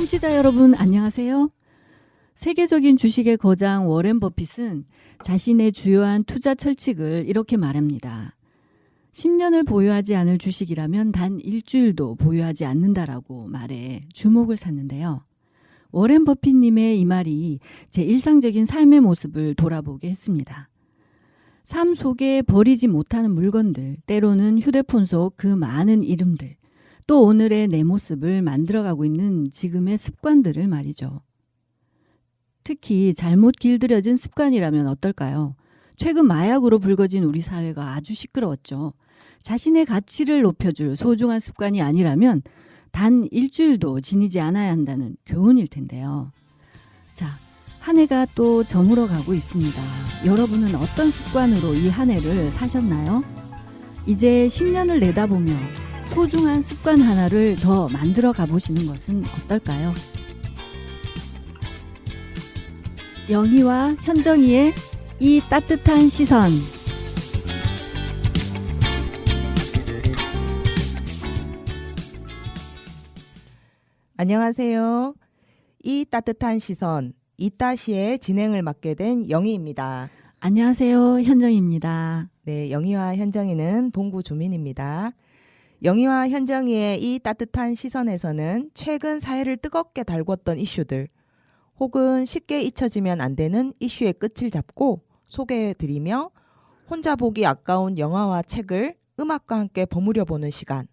청취자 여러분 안녕하세요. 세계적인 주식의 거장 워렌 버핏은 자신의 주요한 투자 철칙을 이렇게 말합니다. 10년을 보유하지 않을 주식이라면 단 일주일도 보유하지 않는다라고 말해 주목을 샀는데요. 워렌 버핏님의 이 말이 제 일상적인 삶의 모습을 돌아보게 했습니다. 삶 속에 버리지 못하는 물건들, 때로는 휴대폰 속 그 많은 이름들, 또 오늘의 내 모습을 만들어가고 있는 지금의 습관들을 말이죠. 특히 잘못 길들여진 습관이라면 어떨까요? 최근 마약으로 불거진 우리 사회가 아주 시끄러웠죠. 자신의 가치를 높여줄 소중한 습관이 아니라면 단 일주일도 지니지 않아야 한다는 교훈일 텐데요. 자, 한 해가 또 저물어 가고 있습니다. 여러분은 어떤 습관으로 이 한 해를 사셨나요? 이제 10년을 내다보며 소중한 습관 하나를 더 만들어 가보시는 것은 어떨까요? 영희와 현정이의 이 따뜻한 시선. 안녕하세요. 이 따뜻한 시선, 이따시의 진행을 맡게 된 영희입니다. 안녕하세요. 현정입니다. 네, 영희와 현정이는 동구 주민입니다. 영희와 현정이의 이 따뜻한 시선에서는 최근 사회를 뜨겁게 달궜던 이슈들, 혹은 쉽게 잊혀지면 안 되는 이슈의 끝을 잡고 소개해드리며 혼자 보기 아까운 영화와 책을 음악과 함께 버무려 보는 시간,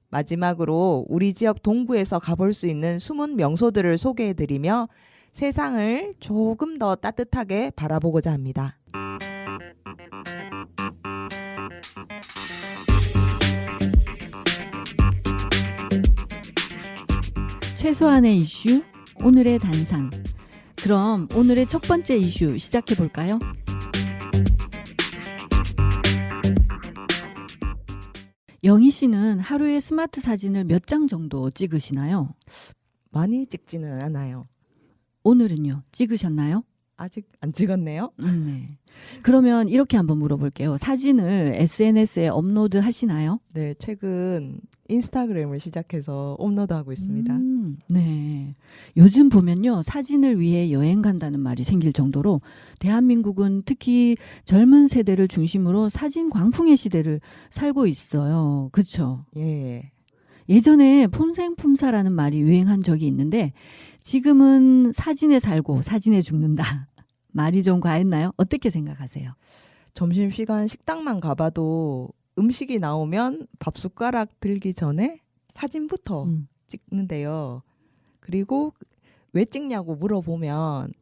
마지막으로 우리 지역 동구에서 가볼 수 있는 숨은 명소들을 소개해드리며 세상을 조금 더 따뜻하게 바라보고자 합니다. 최소한의 이슈, 오늘의 단상. 그럼 오늘의 첫 번째 이슈 시작해 볼까요? 영희 씨는 하루에 스마트 사진을 몇 장 정도 찍으시나요? 많이 찍지는 않아요. 오늘은요? 찍으셨나요? 아직 안 찍었네요. 네. 그러면 이렇게 한번 물어볼게요. 사진을 SNS에 업로드 하시나요? 네, 최근 인스타그램을 시작해서 업로드하고 있습니다. 네. 요즘 보면요. 사진을 위해 여행 간다는 말이 생길 정도로 대한민국은 특히 젊은 세대를 중심으로 사진 광풍의 시대를 살고 있어요. 그렇죠? 예. 예전에 폼생품사라는 말이 유행한 적이 있는데 지금은 사진에 살고 사진에 죽는다. 말이 좀 과했나요? 어떻게 생각하세요? 점심시간 식당만 가봐도 음식이 나오면 밥 숟가락 들기 전에 사진부터 찍는데요. 그리고 왜 찍냐고 물어보면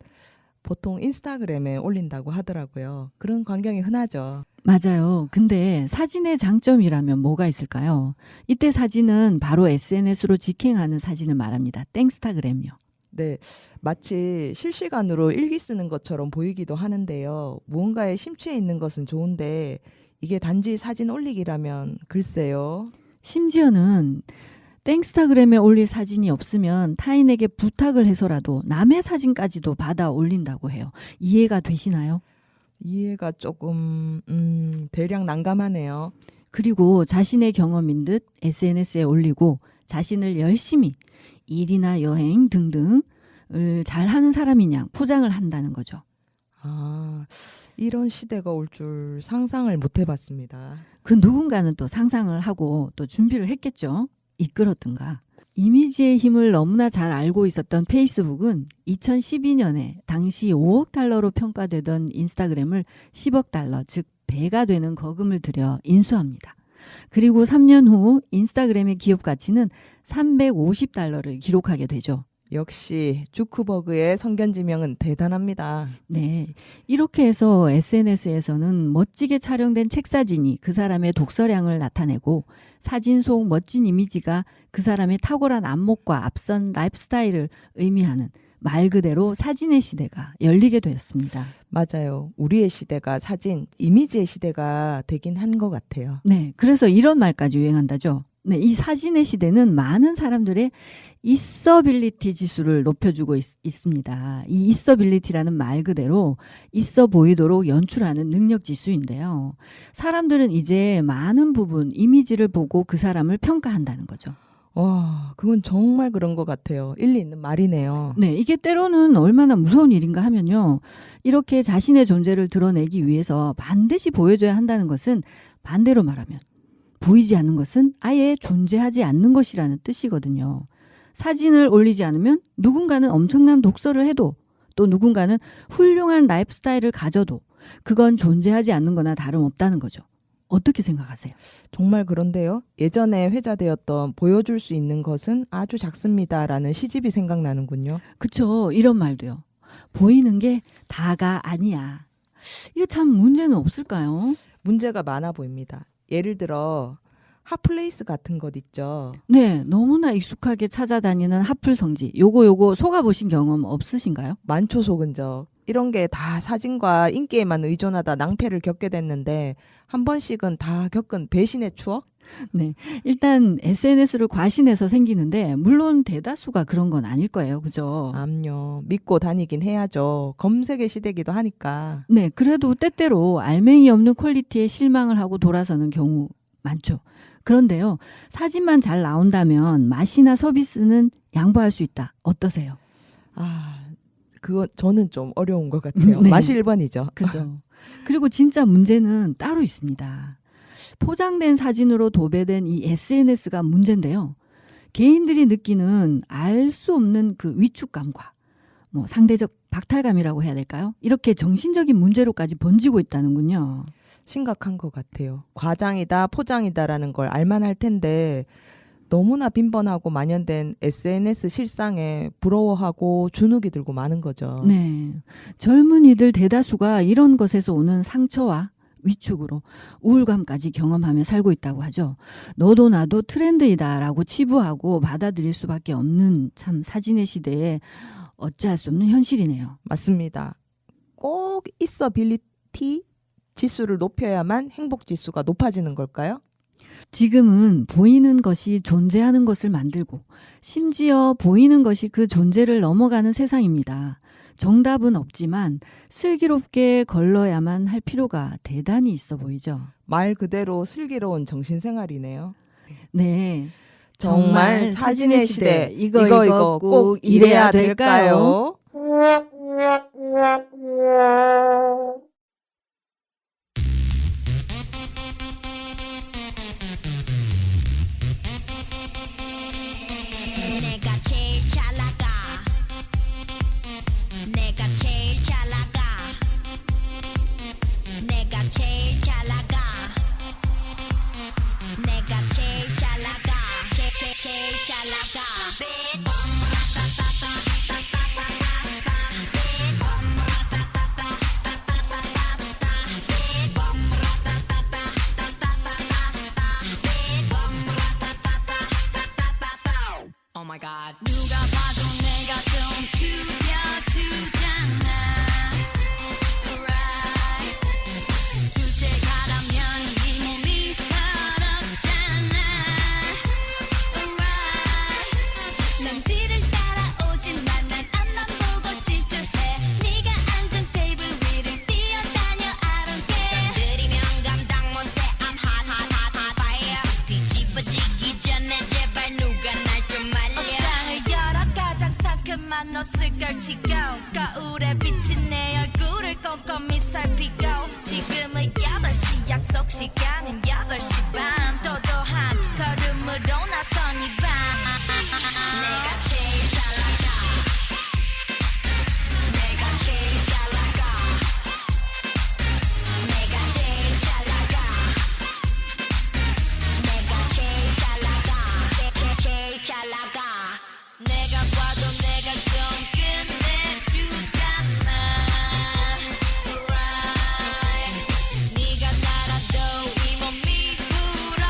보통 인스타그램에 올린다고 하더라고요. 그런 광경이 흔하죠. 맞아요. 근데 사진의 장점이라면 뭐가 있을까요? 이때 사진은 바로 SNS로 직행하는 사진을 말합니다. 땡스타그램요. 네, 마치 실시간으로 일기 쓰는 것처럼 보이기도 하는데요. 무언가에 심취해 있는 것은 좋은데 이게 단지 사진 올리기라면 글쎄요. 심지어는 땡스타그램에 올릴 사진이 없으면 타인에게 부탁을 해서라도 남의 사진까지도 받아 올린다고 해요. 이해가 되시나요? 이해가 조금 대략 난감하네요. 그리고 자신의 경험인 듯 SNS에 올리고 자신을 열심히 일이나 여행 등등을 잘하는 사람이냐 포장을 한다는 거죠. 아, 이런 시대가 올 줄 상상을 못 해봤습니다. 그 누군가는 또 상상을 하고 또 준비를 했겠죠. 이끌었던가. 이미지의 힘을 너무나 잘 알고 있었던 페이스북은 2012년에 당시 5억 달러로 평가되던 인스타그램을 10억 달러, 즉 배가 되는 거금을 들여 인수합니다. 그리고 3년 후 인스타그램의 기업 가치는 350달러를 기록하게 되죠. 역시 주크버그의 성견지명은 대단합니다. 네, 이렇게 해서 SNS에서는 멋지게 촬영된 책 사진이 그 사람의 독서량을 나타내고 사진 속 멋진 이미지가 그 사람의 탁월한 안목과 앞선 라이프 스타일을 의미하는 말 그대로 사진의 시대가 열리게 되었습니다. 맞아요. 우리의 시대가 사진, 이미지의 시대가 되긴 한 것 같아요. 네, 그래서 이런 말까지 유행한다죠. 네, 이 사진의 시대는 많은 사람들의 있어빌리티 지수를 높여주고 있습니다. 이 있어빌리티라는 말 그대로 있어 보이도록 연출하는 능력 지수인데요. 사람들은 이제 많은 부분 이미지를 보고 그 사람을 평가한다는 거죠. 와, 그건 정말 그런 것 같아요. 일리 있는 말이네요. 네, 이게 때로는 얼마나 무서운 일인가 하면요. 이렇게 자신의 존재를 드러내기 위해서 반드시 보여줘야 한다는 것은 반대로 말하면 보이지 않는 것은 아예 존재하지 않는 것이라는 뜻이거든요. 사진을 올리지 않으면 누군가는 엄청난 독서를 해도 또 누군가는 훌륭한 라이프 스타일을 가져도 그건 존재하지 않는 거나 다름없다는 거죠. 어떻게 생각하세요? 정말 그런데요. 예전에 회자되었던 보여줄 수 있는 것은 아주 작습니다라는 시집이 생각나는군요. 그쵸. 이런 말도요. 보이는 게 다가 아니야. 이게 참 문제는 없을까요? 문제가 많아 보입니다. 예를 들어 핫플레이스 같은 것 있죠. 네, 너무나 익숙하게 찾아다니는 핫플 성지. 요거 속아보신 경험 없으신가요? 많죠, 속은적. 이런 게 다 사진과 인기에만 의존하다 낭패를 겪게 됐는데 한 번씩은 다 겪은 배신의 추억? 네, 일단 SNS를 과신해서 생기는데 물론 대다수가 그런 건 아닐 거예요. 그죠? 암요. 믿고 다니긴 해야죠. 검색의 시대기도 하니까. 네, 그래도 때때로 알맹이 없는 퀄리티에 실망을 하고 돌아서는 경우 많죠. 그런데요, 사진만 잘 나온다면 맛이나 서비스는 양보할 수 있다. 어떠세요? 아, 그거 저는 좀 어려운 것 같아요. 네. 맛이 1번이죠. 그죠. 그리고 진짜 문제는 따로 있습니다. 포장된 사진으로 도배된 이 SNS가 문제인데요. 개인들이 느끼는 알 수 없는 그 위축감과 뭐 상대적 박탈감이라고 해야 될까요? 이렇게 정신적인 문제로까지 번지고 있다는군요. 심각한 것 같아요. 과장이다, 포장이다라는 걸 알만 할 텐데 너무나 빈번하고 만연된 SNS 실상에 부러워하고 주눅이 들고 마는 거죠. 네. 젊은이들 대다수가 이런 것에서 오는 상처와 위축으로 우울감까지 경험하며 살고 있다고 하죠. 너도 나도 트렌드이다라고 치부하고 받아들일 수밖에 없는 참 사진의 시대에 어찌할 수 없는 현실이네요. 맞습니다. 꼭 있어빌리티 지수를 높여야만 행복 지수가 높아지는 걸까요? 지금은 보이는 것이 존재하는 것을 만들고 심지어 보이는 것이 그 존재를 넘어가는 세상입니다. 정답은 없지만 슬기롭게 걸러야만 할 필요가 대단히 있어 보이죠. 말 그대로 슬기로운 정신생활이네요. 네. 정말 사진의 시대 이거 꼭 이래야 될까요? 내가 제일 잘 나가 내가 제일 잘 나가 내가 제일 잘 나가 내가 제일 잘 나가 제일 잘 나가 Oh my god. 누가 봐도 내가 좀 죽여주잖아. Right. 둘째 가라면 이 몸이 서럽잖아. Right. 난 뒤를 따라오지만 난 앞만 보고 질주해. 네가 앉은 테이블 위를 뛰어다녀 I don't care. 들이면 감당 못해 I'm hot hot hot hot fire. 뒤집어지기 전에 제발 누가 날 좀 말려. 옷장을 열어 가장 상큼한 옷을 걸치고 거울에 비친 내 얼굴을 꼼꼼히 살피고 지금은 8시 약속 시간은 8시 반 도도한 걸음으로 나선 이 밤 내가 제일 잘 나가 내가 제일 잘 나가 내가 제일 잘 나가 내가 제일 잘 나가 제일 잘 나가 내가 봐도 내가 좀 끝내주잖아 Right 네가 날아도 이 몸이 불어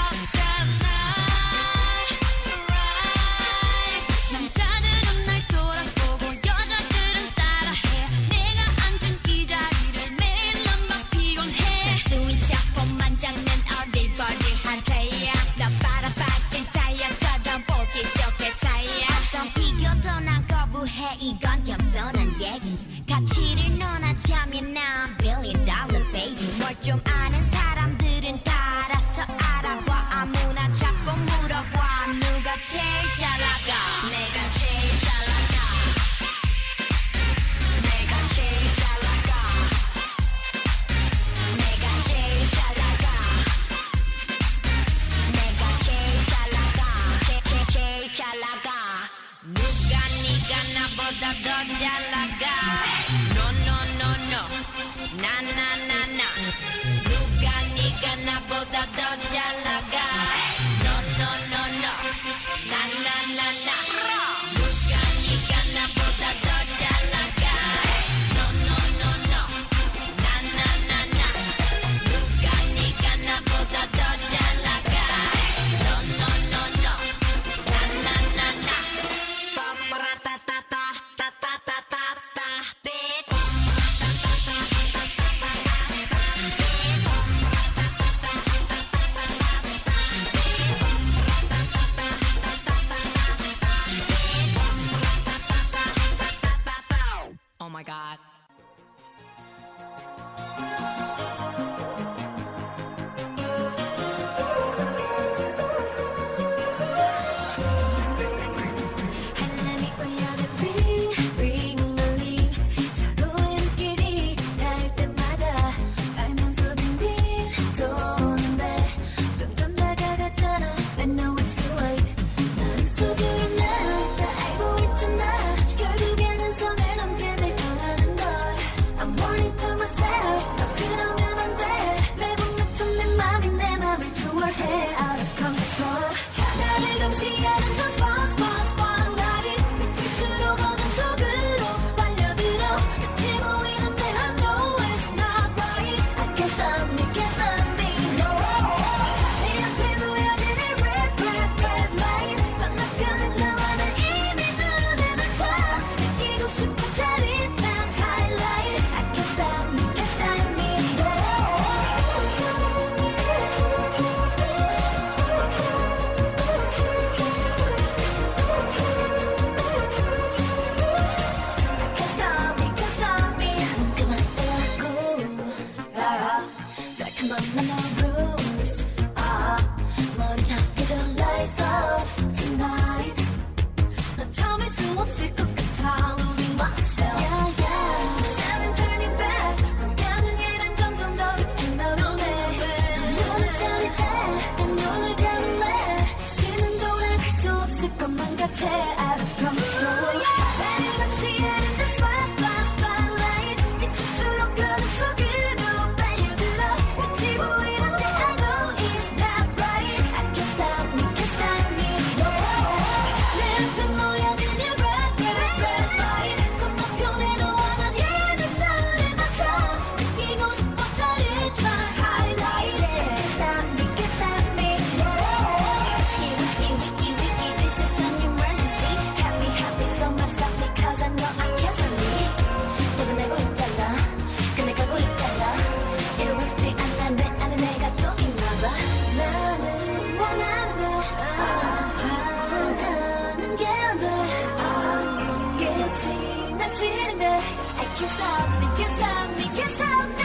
can't stop me, can't stop me, can't stop me.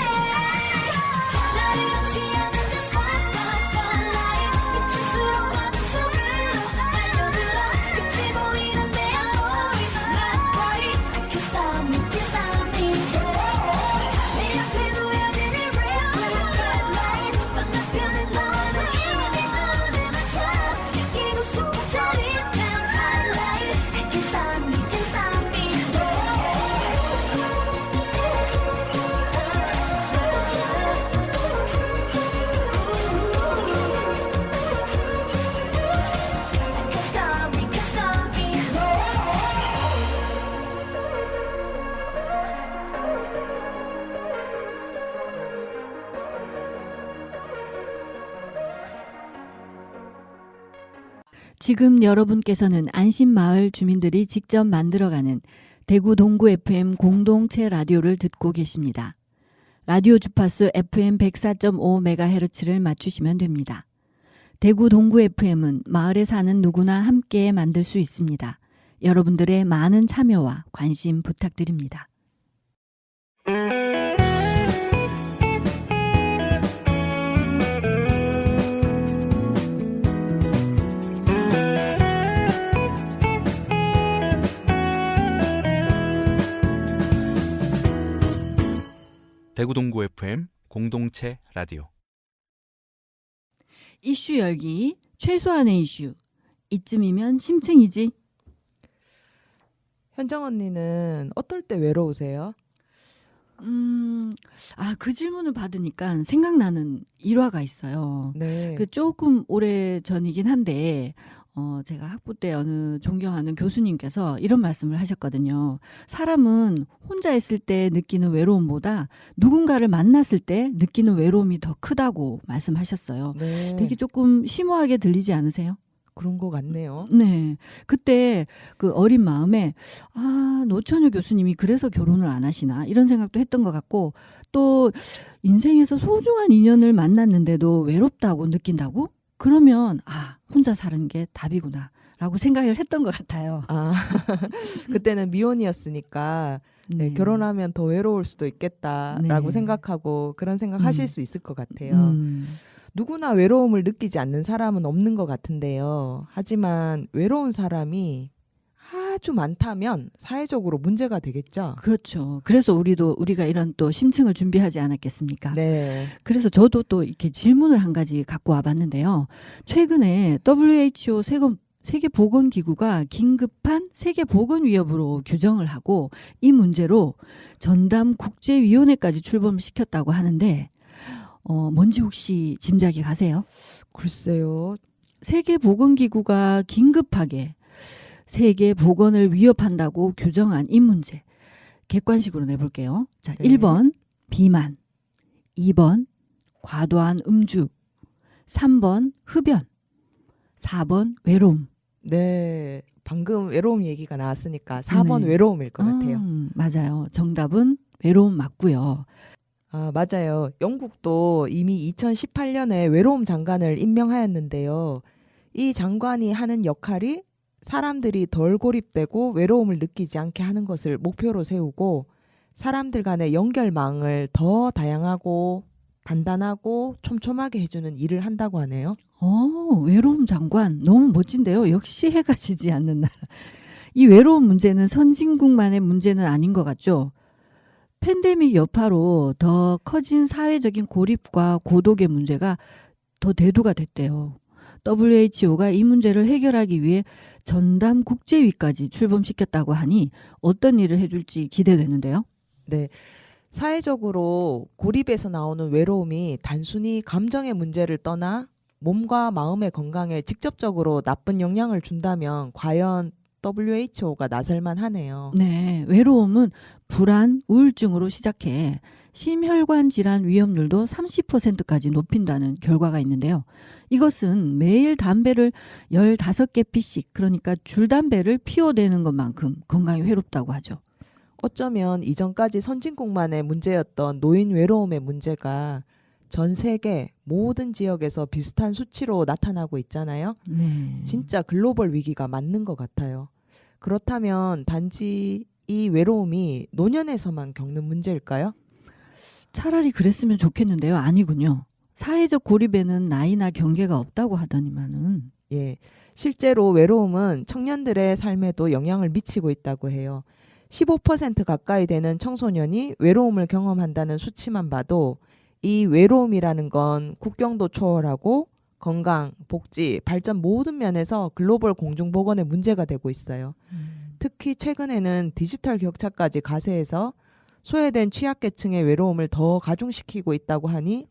나를 취하는 just one spotlight. 빛을수록 어둠 속으로 빨려들어. 끝이 보이는데 I'm always not right. I can't stop me, can't stop me. 내 앞에 놓여진 이 real red light. 건너편에 너는 이미 눈에 맞춰. 느끼고 싶은 짜릿한 highlight. I can't stop me, can't stop me. Can't stop me, can't stop me. 지금 여러분께서는 안심마을 주민들이 직접 만들어가는 대구 동구 FM 공동체 라디오를 듣고 계십니다. 라디오 주파수 FM 104.5MHz를 맞추시면 됩니다. 대구 동구 FM은 마을에 사는 누구나 함께 만들 수 있습니다. 여러분들의 많은 참여와 관심 부탁드립니다. 대구 동구 FM 공동체 라디오. 이슈 열기, 최소한의 이슈. 이쯤이면 심층이지. 현정 언니는 어떨 때 외로우세요? 그 질문을 받으니까 생각나는 일화가 있어요. 네. 그 조금 오래 전이긴 한데, 제가 학부 때 어느 존경하는 교수님께서 이런 말씀을 하셨거든요. 사람은 혼자 있을 때 느끼는 외로움보다 누군가를 만났을 때 느끼는 외로움이 더 크다고 말씀하셨어요. 네. 되게 조금 심오하게 들리지 않으세요? 그런 것 같네요. 네. 그때 그 어린 마음에, 노처녀 교수님이 그래서 결혼을 안 하시나 이런 생각도 했던 것 같고, 또 인생에서 소중한 인연을 만났는데도 외롭다고 느낀다고? 그러면 혼자 사는 게 답이구나 라고 생각을 했던 것 같아요. 그때는 미혼이었으니까 네, 결혼하면 더 외로울 수도 있겠다라고 네. 생각하고 그런 생각 하실 수 있을 것 같아요. 누구나 외로움을 느끼지 않는 사람은 없는 것 같은데요. 하지만 외로운 사람이 아주 많다면 사회적으로 문제가 되겠죠. 그렇죠. 그래서 우리가 이런 또 심층을 준비하지 않았겠습니까? 네. 그래서 저도 또 이렇게 질문을 한 가지 갖고 와봤는데요. 최근에 WHO 세계보건기구가 긴급한 세계보건 위협으로 규정을 하고 이 문제로 전담 국제위원회까지 출범시켰다고 하는데 뭔지 혹시 짐작이 가세요? 글쎄요. 세계보건기구가 긴급하게 세계 보건을 위협한다고 규정한 이 문제 객관식으로 내볼게요. 자, 네. 1번 비만, 2번 과도한 음주, 3번 흡연, 4번 외로움. 네. 방금 외로움 얘기가 나왔으니까 4번 네. 외로움일 것 같아요. 맞아요. 정답은 외로움 맞고요. 맞아요. 영국도 이미 2018년에 외로움 장관을 임명하였는데요. 이 장관이 하는 역할이 사람들이 덜 고립되고 외로움을 느끼지 않게 하는 것을 목표로 세우고 사람들 간의 연결망을 더 다양하고 단단하고 촘촘하게 해주는 일을 한다고 하네요. 외로움 장관 너무 멋진데요. 역시 해가 지지 않는 나라. 이 외로움 문제는 선진국만의 문제는 아닌 것 같죠. 팬데믹 여파로 더 커진 사회적인 고립과 고독의 문제가 더 대두가 됐대요. WHO가 이 문제를 해결하기 위해 전담 국제위까지 출범시켰다고 하니 어떤 일을 해줄지 기대되는데요. 네. 사회적으로 고립에서 나오는 외로움이 단순히 감정의 문제를 떠나 몸과 마음의 건강에 직접적으로 나쁜 영향을 준다면 과연 WHO가 나설만 하네요. 네, 외로움은 불안, 우울증으로 시작해 심혈관 질환 위험률도 30%까지 높인다는 결과가 있는데요. 이것은 매일 담배를 15개 피씩, 그러니까 줄담배를 피워대는 것만큼 건강에 해롭다고 하죠. 어쩌면 이전까지 선진국만의 문제였던 노인 외로움의 문제가 전 세계 모든 지역에서 비슷한 수치로 나타나고 있잖아요. 네. 진짜 글로벌 위기가 맞는 것 같아요. 그렇다면 단지 이 외로움이 노년에서만 겪는 문제일까요? 차라리 그랬으면 좋겠는데요. 아니군요. 사회적 고립에는 나이나 경계가 없다고 하더니만은. 예, 실제로 외로움은 청년들의 삶에도 영향을 미치고 있다고 해요. 15% 가까이 되는 청소년이 외로움을 경험한다는 수치만 봐도 이 외로움이라는 건 국경도 초월하고 건강, 복지, 발전 모든 면에서 글로벌 공중보건의 문제가 되고 있어요. 특히 최근에는 디지털 격차까지 가세해서 소외된 취약계층의 외로움을 더 가중시키고 있다고 하니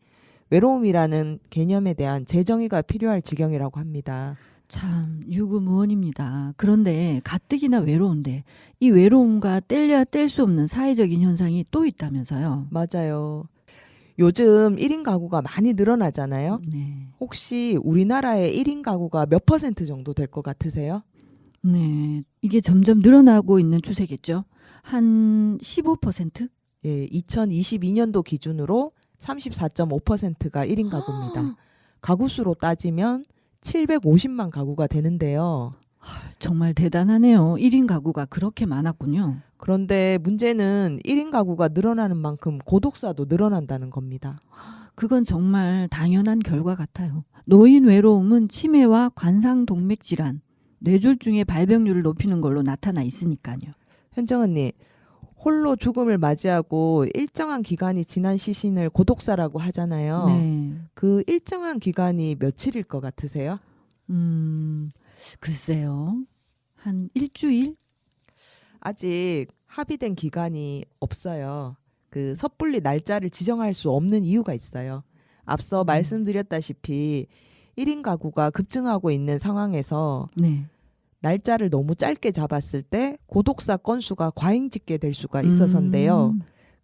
외로움이라는 개념에 대한 재정의가 필요할 지경이라고 합니다. 참 유구무원입니다. 그런데 가뜩이나 외로운데 이 외로움과 뗄래야 뗄 수 없는 사회적인 현상이 또 있다면서요. 맞아요. 요즘 1인 가구가 많이 늘어나잖아요. 네. 혹시 우리나라의 1인 가구가 몇 % 정도 될 것 같으세요? 네. 이게 점점 늘어나고 있는 추세겠죠. 한 15%? 예, 2022년도 기준으로 34.5%가 1인 가구입니다. 가구 수로 따지면 750만 가구가 되는데요. 정말 대단하네요. 1인 가구가 그렇게 많았군요. 그런데 문제는 1인 가구가 늘어나는 만큼 고독사도 늘어난다는 겁니다. 그건 정말 당연한 결과 같아요. 노인 외로움은 치매와 관상동맥 질환, 뇌졸중의 발병률을 높이는 걸로 나타나 있으니까요. 현정 언니, 홀로 죽음을 맞이하고 일정한 기간이 지난 시신을 고독사라고 하잖아요. 네. 그 일정한 기간이 며칠일 것 같으세요? 글쎄요. 한 일주일? 아직 합의된 기간이 없어요. 그 섣불리 날짜를 지정할 수 없는 이유가 있어요. 앞서 말씀드렸다시피 1인 가구가 급증하고 있는 상황에서 네. 날짜를 너무 짧게 잡았을 때 고독사 건수가 과잉짓게 될 수가 있어서인데요.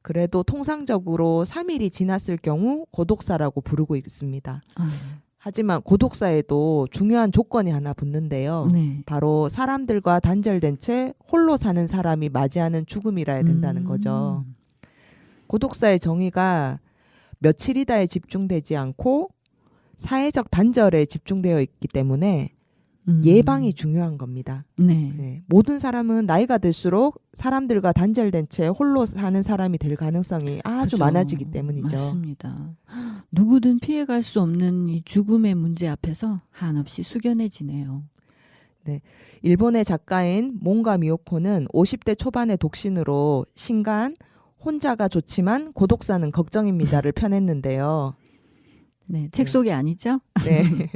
그래도 통상적으로 3일이 지났을 경우 고독사라고 부르고 있습니다. 하지만 고독사에도 중요한 조건이 하나 붙는데요. 네. 바로 사람들과 단절된 채 홀로 사는 사람이 맞이하는 죽음이라야 된다는 거죠. 고독사의 정의가 며칠이다에 집중되지 않고 사회적 단절에 집중되어 있기 때문에 예방이 중요한 겁니다. 네. 네, 모든 사람은 나이가 들수록 사람들과 단절된 채 홀로 사는 사람이 될 가능성이 아주 그죠. 많아지기 때문이죠. 맞습니다. 누구든 피해갈 수 없는 이 죽음의 문제 앞에서 한없이 숙연해지네요. 일본의 작가인 몽가 미오코는 50대 초반의 독신으로 신간, 혼자가 좋지만 고독사는 걱정입니다를 펴냈는데요. 네, 책 속에 아니죠? 네.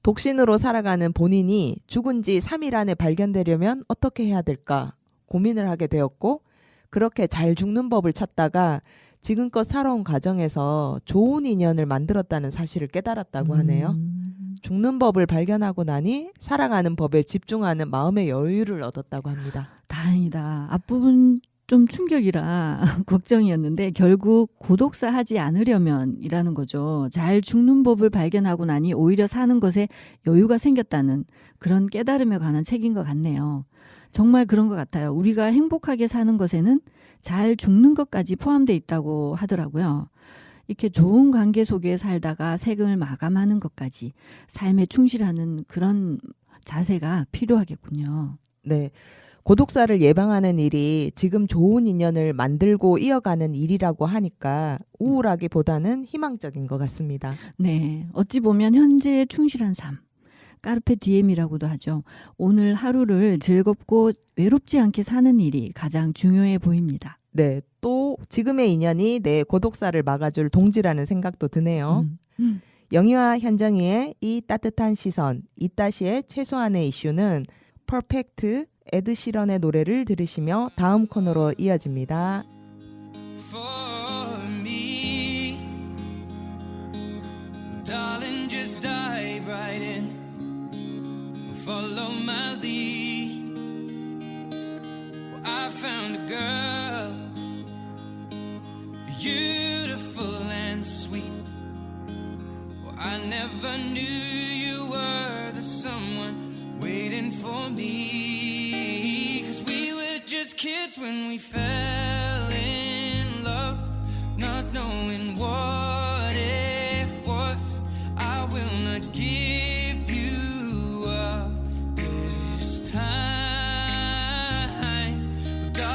독신으로 살아가는 본인이 죽은 지 3일 안에 발견되려면 어떻게 해야 될까 고민을 하게 되었고, 그렇게 잘 죽는 법을 찾다가 지금껏 살아온 가정에서 좋은 인연을 만들었다는 사실을 깨달았다고 하네요. 죽는 법을 발견하고 나니 살아가는 법에 집중하는 마음의 여유를 얻었다고 합니다. 다행이다. 앞부분 좀 충격이라 걱정이었는데 결국 고독사 하지 않으려면이라는 거죠. 잘 죽는 법을 발견하고 나니 오히려 사는 것에 여유가 생겼다는 그런 깨달음에 관한 책인 것 같네요. 정말 그런 것 같아요. 우리가 행복하게 사는 것에는 잘 죽는 것까지 포함되어 있다고 하더라고요. 이렇게 좋은 관계 속에 살다가 세금을 마감하는 것까지 삶에 충실하는 그런 자세가 필요하겠군요. 네. 고독사를 예방하는 일이 지금 좋은 인연을 만들고 이어가는 일이라고 하니까 우울하기보다는 희망적인 것 같습니다. 네, 어찌 보면 현재에 충실한 삶, 까르페 디엠이라고도 하죠. 오늘 하루를 즐겁고 외롭지 않게 사는 일이 가장 중요해 보입니다. 네, 또 지금의 인연이 내 고독사를 막아줄 동지라는 생각도 드네요. 영희와 현정이의 이 따뜻한 시선, 이따시의 최소한의 이슈는 퍼펙트 에드 시런의 노래를 들으시며 다음 코너로 이어집니다. For me, darling, just dive right in, follow my lead. Well, I found a girl, beautiful and sweet. Well, I never knew you were the someone waiting for me. 'Cause we were just kids when we fell in love, not knowing what it was. I will not give you up this time, darling.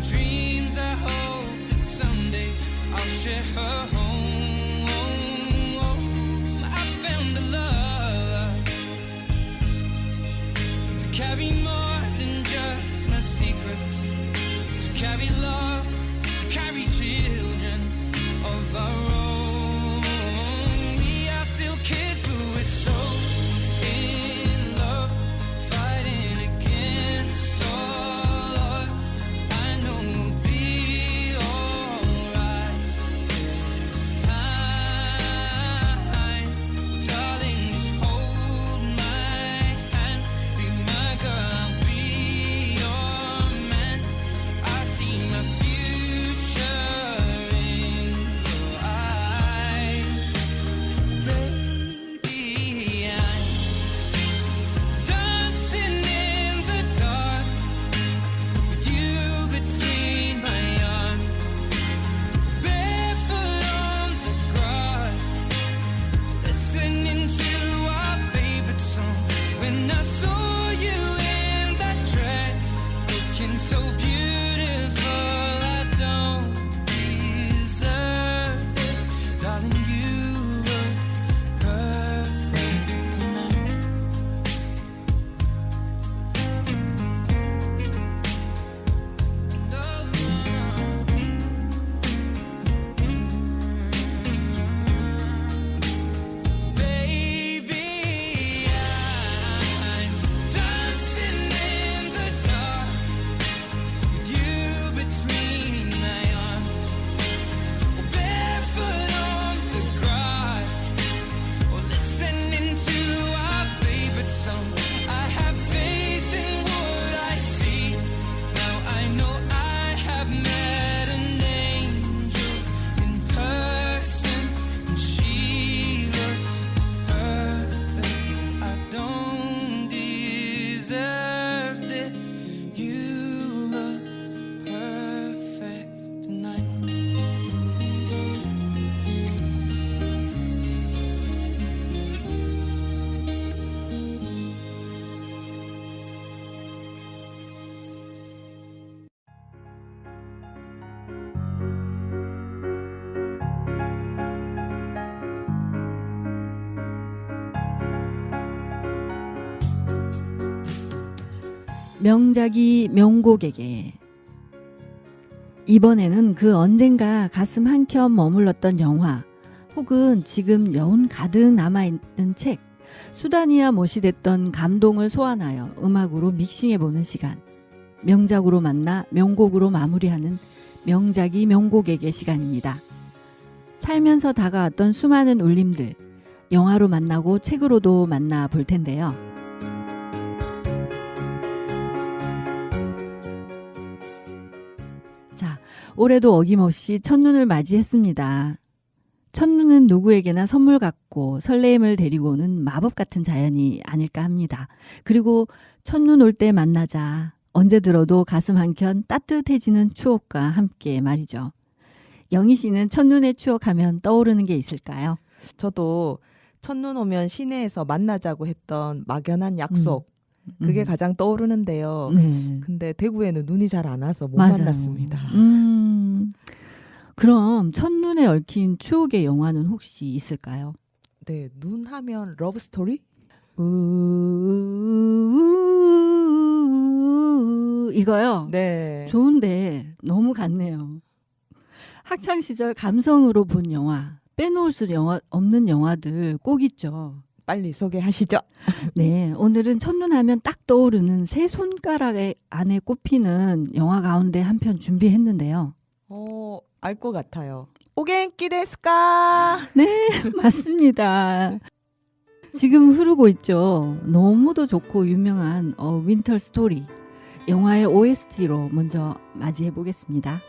dreams. I hope that someday I'll share her home. I found a love to carry more than just my secrets, to carry love, to carry children of our own. We are still kids, but we're so in love, fighting against all odds. I know we'll be alright this time. Darling, just hold my hand, be my girl, I'll be your man. I see my future in your eyes. Baby, I'm dancing in the dark with you between my arms, barefoot on the grass, listening to our favorite song. When I saw you in that dress, looking so beautiful, I don't deserve this. Darling, you look perfect tonight. Baby, I'm dancing in the dark with you between my arms, or barefoot on the grass, or listening to our favorite song. I have faith in what I see. Now I know I have met an angel in person, and she looks perfect. I don't deserve this. You look perfect tonight. 명작이 명곡에게. 이번에는 그 언젠가 가슴 한켠 머물렀던 영화 혹은 지금 여운 가득 남아있는 책, 수단이야 못이 됐던 감동을 소환하여 음악으로 믹싱해보는 시간. 명작으로 만나 명곡으로 마무리하는 명작이 명곡에게 시간입니다. 살면서 다가왔던 수많은 울림들, 영화로 만나고 책으로도 만나 볼 텐데요. 자, 올해도 어김없이 첫눈을 맞이했습니다. 첫눈은 누구에게나 선물 같고 설레임을 데리고 오는 마법 같은 자연이 아닐까 합니다. 그리고 첫눈 올 때 만나자. 언제 들어도 가슴 한켠 따뜻해지는 추억과 함께 말이죠. 영희 씨는 첫눈의 추억하면 떠오르는 게 있을까요? 저도 첫눈 오면 시내에서 만나자고 했던 막연한 약속, 그게 가장 떠오르는데요. 네. 근데 대구에는 눈이 잘 안 와서 못 맞아요. 만났습니다. 그럼 첫눈에 얽힌 추억의 영화는 혹시 있을까요? 네, 눈 하면 러브 스토리? 이거요? 네. 좋은데 너무 같네요. 학창 시절 감성으로 본 영화, 빼놓을 수 없는 영화들 꼭 있죠. 빨리 소개하시죠. 네, 오늘은 첫눈 하면 딱 떠오르는 세 손가락 안에 꼽히는 영화 가운데 한 편 준비했는데요. 알 것 같아요. 오겐키 데스까? 네, 맞습니다. 지금 흐르고 있죠. 너무도 좋고 유명한 윈터 스토리. 영화의 OST로 먼저 맞이해 보겠습니다.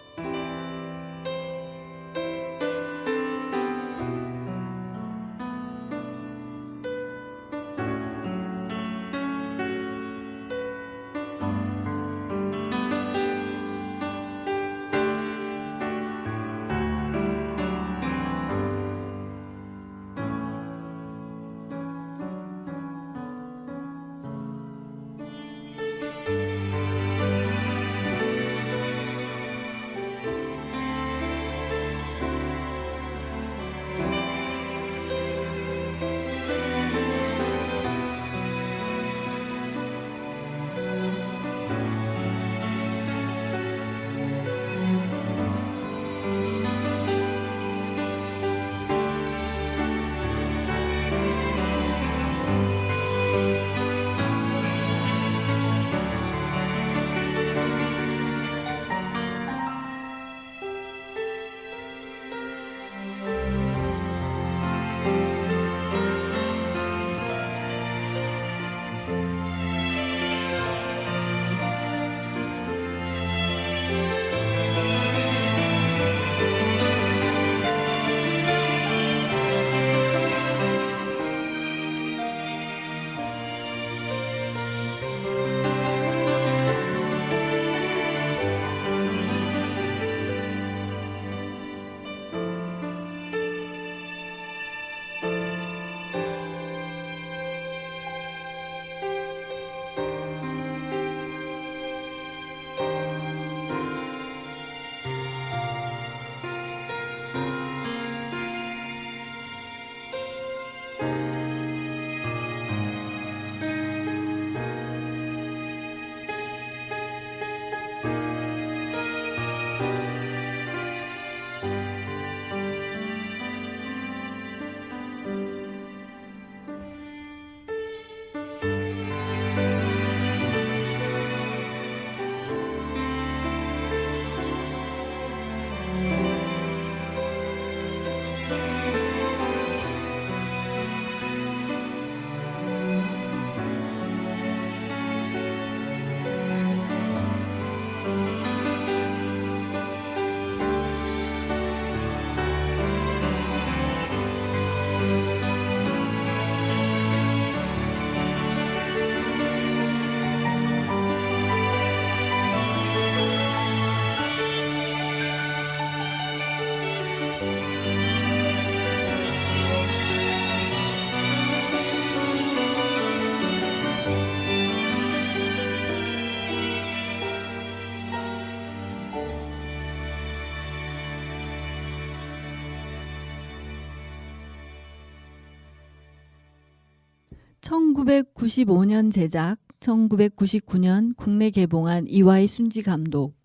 1995년 제작, 1999년 국내 개봉한 이와이 순지 감독,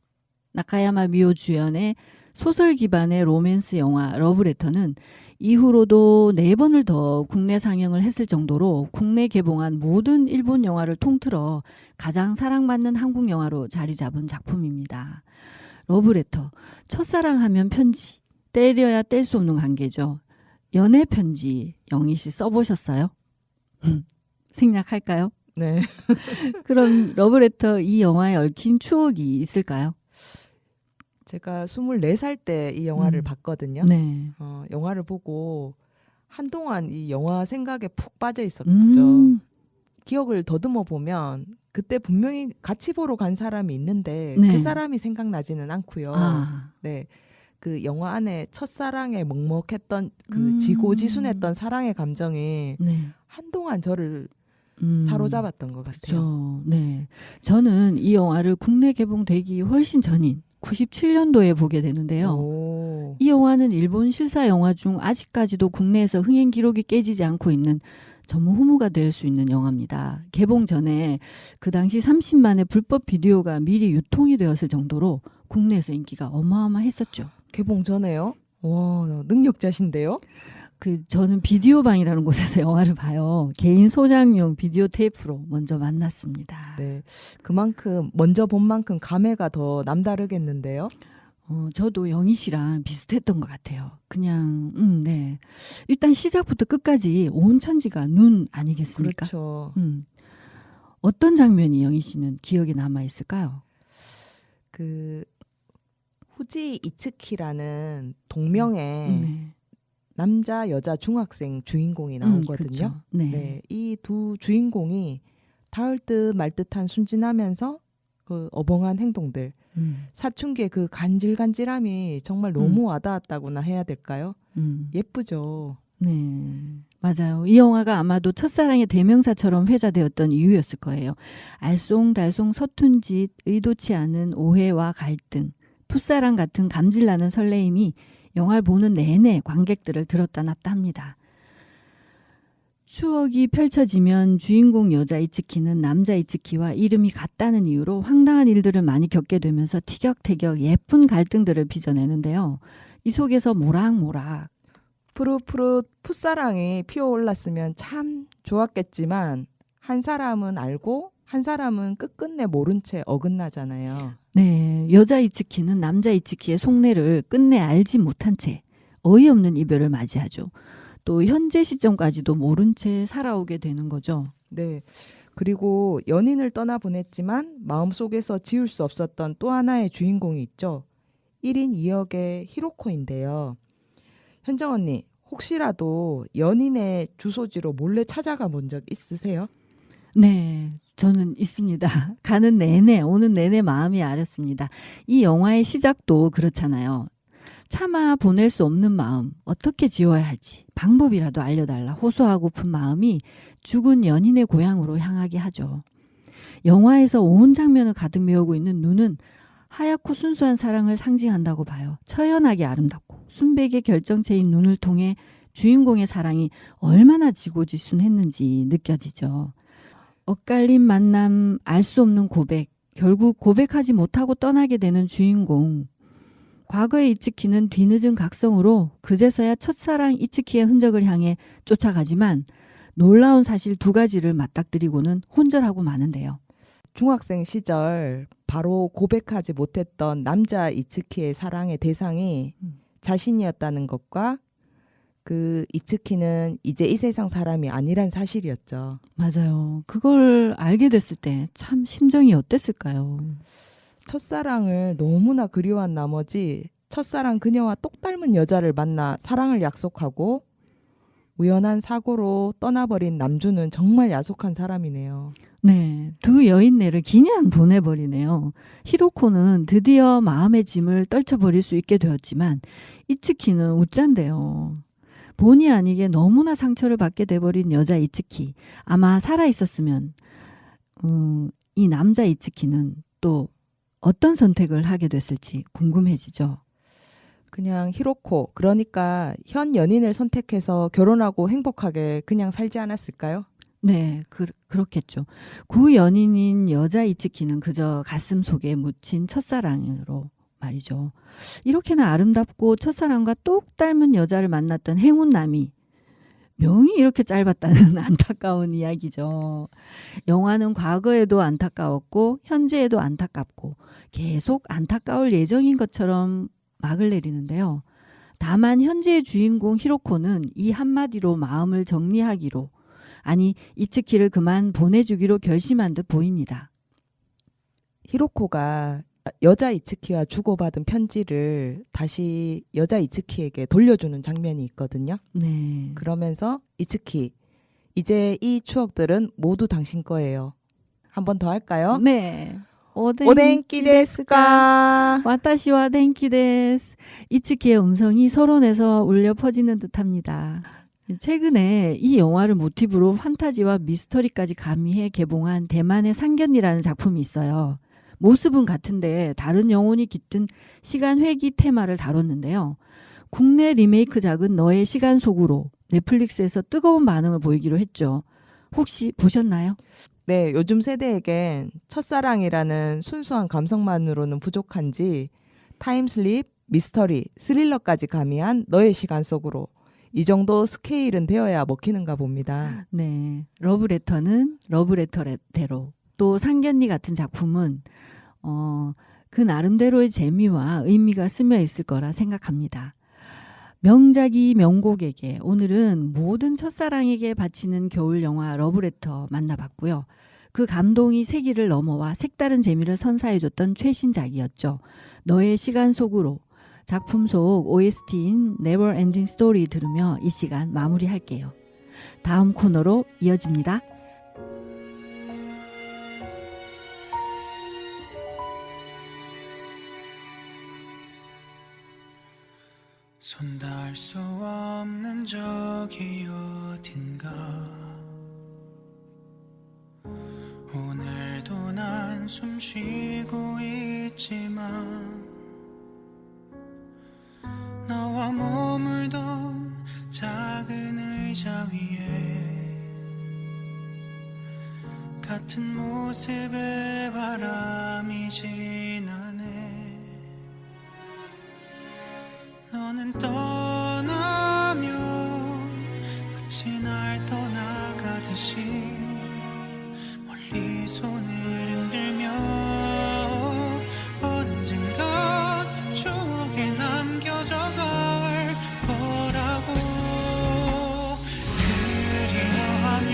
나카야마 미오 주연의 소설 기반의 로맨스 영화 러브레터는 이후로도 4번을 더 국내 상영을 했을 정도로 국내 개봉한 모든 일본 영화를 통틀어 가장 사랑받는 한국 영화로 자리 잡은 작품입니다. 러브레터, 첫사랑하면 편지, 때려야 뗄 수 없는 관계죠. 연애 편지 영희 씨 써보셨어요? 생략할까요? 네. 그럼 러브레터 이 영화에 얽힌 추억이 있을까요? 제가 24살 때 이 영화를 음. 봤거든요. 네. 영화를 보고 한동안 이 영화 생각에 푹 빠져 있었죠. 기억을 더듬어 보면 그때 분명히 같이 보러 간 사람이 있는데 네. 그 사람이 생각나지는 않고요. 아, 네. 그 영화 안에 첫사랑에 먹먹했던 그 음. 지고지순했던 사랑의 감정이 네. 한동안 저를 사로잡았던 것 같아요. 그렇죠. 네. 저는 이 영화를 국내 개봉되기 훨씬 전인 97년도에 보게 되는데요. 오. 이 영화는 일본 실사 영화 중 아직까지도 국내에서 흥행 기록이 깨지지 않고 있는 전무후무가 될 수 있는 영화입니다. 개봉 전에 그 당시 30만의 불법 비디오가 미리 유통이 되었을 정도로 국내에서 인기가 어마어마했었죠. 개봉 전에요? 와, 능력자신데요? 저는 비디오방이라는 곳에서 영화를 봐요. 개인 소장용 비디오 테이프로 먼저 만났습니다. 네. 그만큼 먼저 본 만큼 감회가 더 남다르겠는데요. 저도 영희 씨랑 비슷했던 것 같아요. 그냥 네. 일단 시작부터 끝까지 온 천지가 눈 아니겠습니까? 그렇죠. 어떤 장면이 영희 씨는 기억에 남아 있을까요? 그 후지 이츠키라는 동명의 네. 남자 여자 중학생 주인공이 나오거든요. 그렇죠. 네. 네, 이 두 주인공이 닿을 듯 말 듯한 순진하면서 그 어벙한 행동들, 사춘기의 그 간질간질함이 정말 너무 와닿았다고나 해야 될까요? 예쁘죠. 네, 맞아요. 이 영화가 아마도 첫사랑의 대명사처럼 회자되었던 이유였을 거예요. 알쏭달쏭 서툰 짓, 의도치 않은 오해와 갈등, 풋사랑 같은 감질나는 설레임이 영화를 보는 내내 관객들을 들었다 놨다 합니다. 추억이 펼쳐지면 주인공 여자 이츠키는 남자 이츠키와 이름이 같다는 이유로 황당한 일들을 많이 겪게 되면서 티격태격 예쁜 갈등들을 빚어내는데요. 이 속에서 모락모락 푸릇푸릇 풋사랑이 피어올랐으면 참 좋았겠지만 한 사람은 알고 한 사람은 끝끝내 모른 채 어긋나잖아요. 네, 여자 이츠키는 남자 이츠키의 속내를 끝내 알지 못한 채 어이없는 이별을 맞이하죠. 또 현재 시점까지도 모른 채 살아오게 되는 거죠. 네. 그리고 연인을 떠나보냈지만 마음속에서 지울 수 없었던 또 하나의 주인공이 있죠. 1인 2역의 히로코인데요. 현정 언니, 혹시라도 연인의 주소지로 몰래 찾아가 본 적 있으세요? 네, 저는 있습니다. 가는 내내, 오는 내내 마음이 아렸습니다. 이 영화의 시작도 그렇잖아요. 차마 보낼 수 없는 마음, 어떻게 지워야 할지 방법이라도 알려달라 호소하고픈 마음이 죽은 연인의 고향으로 향하게 하죠. 영화에서 온 장면을 가득 메우고 있는 눈은 하얗고 순수한 사랑을 상징한다고 봐요. 처연하게 아름답고 순백의 결정체인 눈을 통해 주인공의 사랑이 얼마나 지고지순했는지 느껴지죠. 엇갈린 만남, 알 수 없는 고백, 결국 고백하지 못하고 떠나게 되는 주인공. 과거의 이츠키는 뒤늦은 각성으로 그제서야 첫사랑 이츠키의 흔적을 향해 쫓아가지만 놀라운 사실 2가지를 맞닥뜨리고는 혼절하고 마는데요. 중학생 시절 바로 고백하지 못했던 남자 이츠키의 사랑의 대상이 자신이었다는 것과 그 이츠키는 이제 이 세상 사람이 아니란 사실이었죠. 맞아요. 그걸 알게 됐을 때 참 심정이 어땠을까요? 첫사랑을 너무나 그리워한 나머지 첫사랑 그녀와 똑 닮은 여자를 만나 사랑을 약속하고 우연한 사고로 떠나버린 남주는 정말 야속한 사람이네요. 네, 2 여인네를 그냥 보내버리네요. 히로코는 드디어 마음의 짐을 떨쳐버릴 수 있게 되었지만 이츠키는 웃잔데요. 본의 아니게 너무나 상처를 받게 돼버린 여자 이츠키. 아마 살아있었으면 이 남자 이츠키는 또 어떤 선택을 하게 됐을지 궁금해지죠. 그냥 히로코, 그러니까 현 연인을 선택해서 결혼하고 행복하게 그냥 살지 않았을까요? 네, 그렇겠죠. 구 연인인 여자 이츠키는 그저 가슴 속에 묻힌 첫사랑으로 말이죠. 이렇게나 아름답고 첫사랑과 똑 닮은 여자를 만났던 행운남이 명이 이렇게 짧았다는 안타까운 이야기죠. 영화는 과거에도 안타까웠고 현재에도 안타깝고 계속 안타까울 예정인 것처럼 막을 내리는데요. 다만 현재의 주인공 히로코는 이 한마디로 마음을 정리하기로, 아니 이츠키를 그만 보내주기로 결심한 듯 보입니다. 히로코가 여자 이츠키와 주고받은 편지를 다시 여자 이츠키에게 돌려주는 장면이 있거든요. 네. 그러면서 이츠키, 이제 이 추억들은 모두 당신 거예요. 한 번 더 할까요? 네. 오덴키 데스까? 와타시와 덴키 데스. 이츠키의 음성이 서론에서 울려 퍼지는 듯합니다. 최근에 이 영화를 모티브로 판타지와 미스터리까지 가미해 개봉한 대만의 상견이라는 작품이 있어요. 모습은 같은데 다른 영혼이 깃든 시간 회귀 테마를 다뤘는데요. 국내 리메이크작은 너의 시간 속으로 넷플릭스에서 뜨거운 반응을 보이기로 했죠. 혹시 보셨나요? 네, 요즘 세대에겐 첫사랑이라는 순수한 감성만으로는 부족한지 타임슬립, 미스터리, 스릴러까지 가미한 너의 시간 속으로, 이 정도 스케일은 되어야 먹히는가 봅니다. 네, 러브레터는 러브레터대로, 또 상견니 같은 작품은 그 나름대로의 재미와 의미가 스며 있을 거라 생각합니다. 명작이 명곡에게, 오늘은 모든 첫사랑에게 바치는 겨울 영화 러브레터 만나봤고요. 그 감동이 세기를 넘어와 색다른 재미를 선사해줬던 최신작이었죠. 너의 시간 속으로, 작품 속 OST인 Never Ending Story 들으며 이 시간 마무리할게요. 다음 코너로 이어집니다. 손 닿을 수 없는 저기 어딘가 오늘도 난 숨 쉬고 있지만 너와 머물던 작은 의자 위에 같은 모습의 바람이 지나네. 너는 떠나면 마치 날 떠나가듯이 멀리 손을 흔들며 언젠가 추억에 남겨져갈 거라고. 그리워하며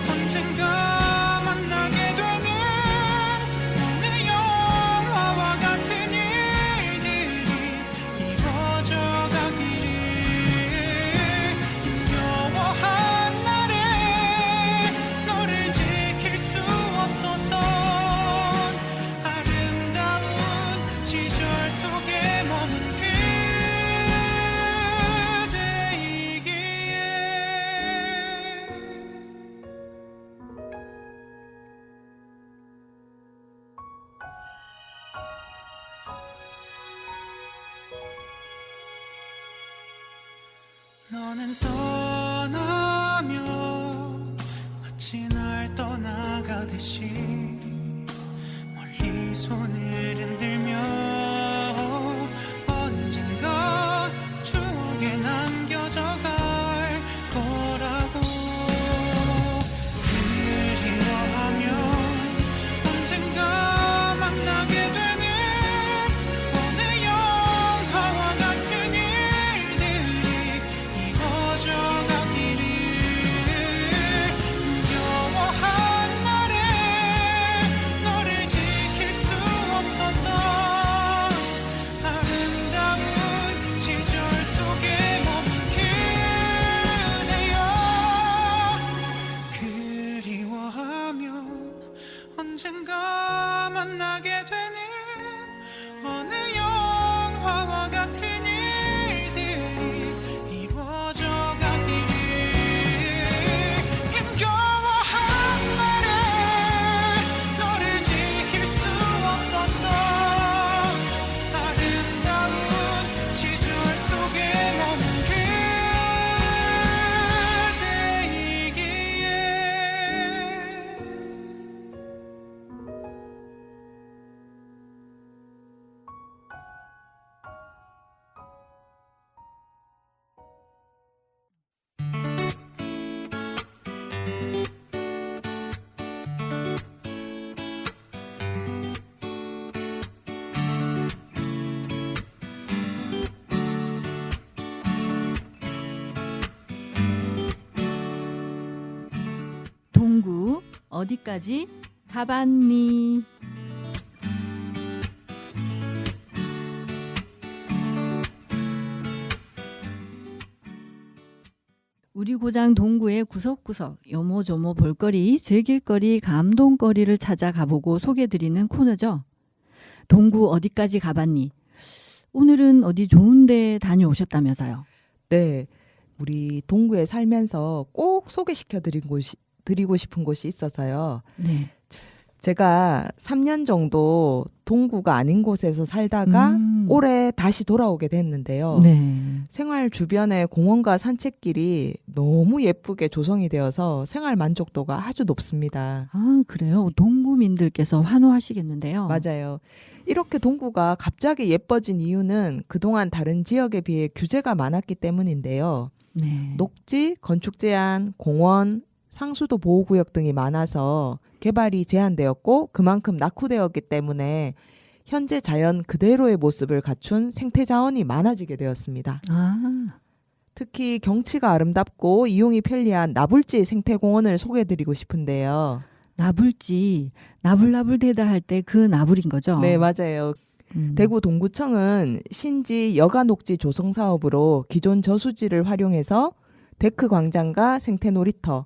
언젠가 만나게 되는 오늘 영화와 같은 일들이 이루어져가기를. 힘겨워한 날에 너를 지킬 수 없었던 아름다운 시절 속에 머문 그대이기에. 너는 떠나며 마치 날 떠나가듯이 멀리 손을 흔들며 언젠가 추억에 남겨져갈 거라고. 그리워하며 언젠가 만나게 되는 오늘 영화와 같은 일들이 이루어져가기를. 힘겨워한 날에 너를 지킬 수 없었던 어디까지 가봤니? 우리 고장 동구의 구석구석 요모조모 볼거리, 즐길거리, 감동거리를 찾아가보고 소개드리는 코너죠. 동구 어디까지 가봤니? 오늘은 어디 좋은데 다녀오셨다면서요? 네, 우리 동구에 살면서 꼭 드리고 싶은 곳이 있어서요. 네. 제가 3년 정도 동구가 아닌 곳에서 살다가 올해 다시 돌아오게 됐는데요. 네. 생활 주변의 공원과 산책길이 너무 예쁘게 조성이 되어서 생활 만족도가 아주 높습니다. 아, 그래요? 동구민들께서 환호하시겠는데요. 맞아요. 이렇게 동구가 갑자기 예뻐진 이유는 그동안 다른 지역에 비해 규제가 많았기 때문인데요. 네. 녹지, 건축 제한, 공원, 상수도 보호구역 등이 많아서 개발이 제한되었고 그만큼 낙후되었기 때문에 현재 자연 그대로의 모습을 갖춘 생태자원이 많아지게 되었습니다. 아, 특히 경치가 아름답고 이용이 편리한 나불지 생태공원을 소개해드리고 싶은데요. 나불지, 나불나불대다 할 때 그 나불인 거죠? 네, 맞아요. 대구 동구청은 신지 여가녹지 조성 사업으로 기존 저수지를 활용해서 데크 광장과 생태 놀이터,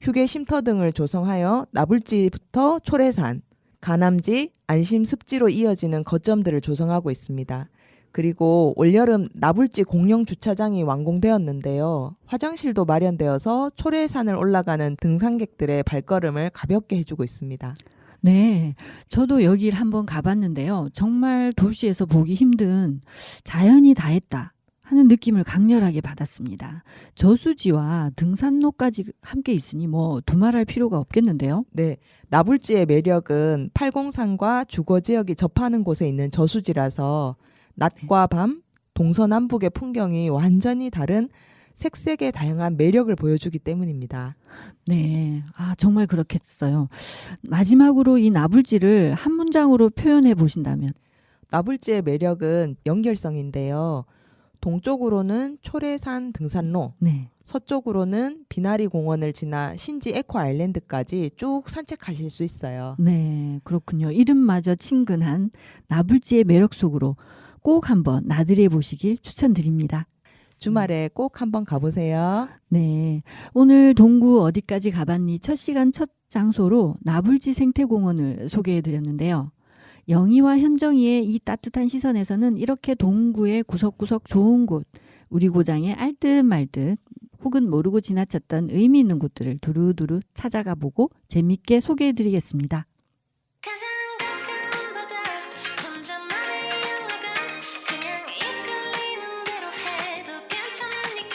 휴게 쉼터 등을 조성하여 나불지부터 초래산, 가남지, 안심습지로 이어지는 거점들을 조성하고 있습니다. 그리고 올여름 나불지 공영 주차장이 완공되었는데요. 화장실도 마련되어서 초래산을 올라가는 등산객들의 발걸음을 가볍게 해주고 있습니다. 네, 저도 여길 한번 가봤는데요. 정말 도시에서 보기 힘든 자연이 다 했다 하는 느낌을 강렬하게 받았습니다. 저수지와 등산로까지 함께 있으니 뭐 두말할 필요가 없겠는데요. 네, 나불지의 매력은 팔공산과 주거지역이 접하는 곳에 있는 저수지라서 낮과 밤, 동서남북의 풍경이 완전히 다른 색색의 다양한 매력을 보여주기 때문입니다. 네, 아 정말 그렇겠어요. 마지막으로 이 나불지를 한 문장으로 표현해 보신다면? 나불지의 매력은 연결성인데요. 동쪽으로는 초래산 등산로, 네. 서쪽으로는 비나리 공원을 지나 신지 에코 아일랜드까지 쭉 산책하실 수 있어요. 네, 그렇군요. 이름마저 친근한 나불지의 매력 속으로 꼭 한번 나들이해 보시길 추천드립니다. 주말에 꼭 한번 가보세요. 네, 오늘 동구 어디까지 가봤니? 첫 시간 첫 장소로 나불지 생태공원을 소개해드렸는데요. 영희와 현정이의 이 따뜻한 시선에서는 이렇게 동구의 구석구석 좋은 곳, 우리 고장의 알듯말듯 혹은 모르고 지나쳤던 의미 있는 곳들을 두루두루 찾아가 보고 재밌게 소개해드리겠습니다. 가장 가까운 바다 혼자만의 영화관 그냥 이끌리는 대로 해도 괜찮으니까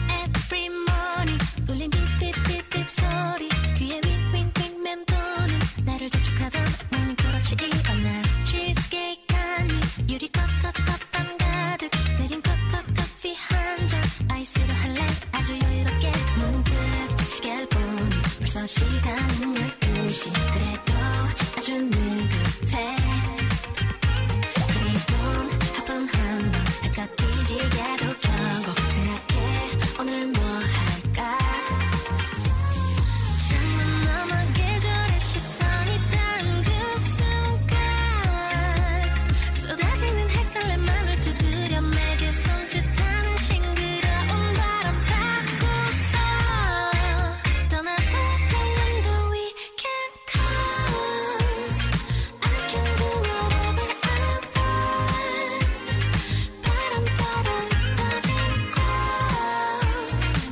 Every morning 울린 삐삐삐삐 소리 귀에 윙윙윙 맴도는 나를 재촉하던 모닝콜 없이 일어나 치즈케이크 한입 유리 컵 가득 내린 커피 한 잔 아이스로 할래 아주 여유롭게 문득 시계를 보니 벌써 시간은 12시 그래도 아주 느긋해 그리곤 하품 한번 할까 뒤지게도 켜고 생각해 오늘 뭐 할까 창문 너머 계절의 시선이 닿은 그 순간 쏟아지는 햇살에 맘을 두드려 매게 손짓하는 싱그러운 바람 타고서 떠나보고 when the weekend comes I can do whatever I want 바람 따라 흩어진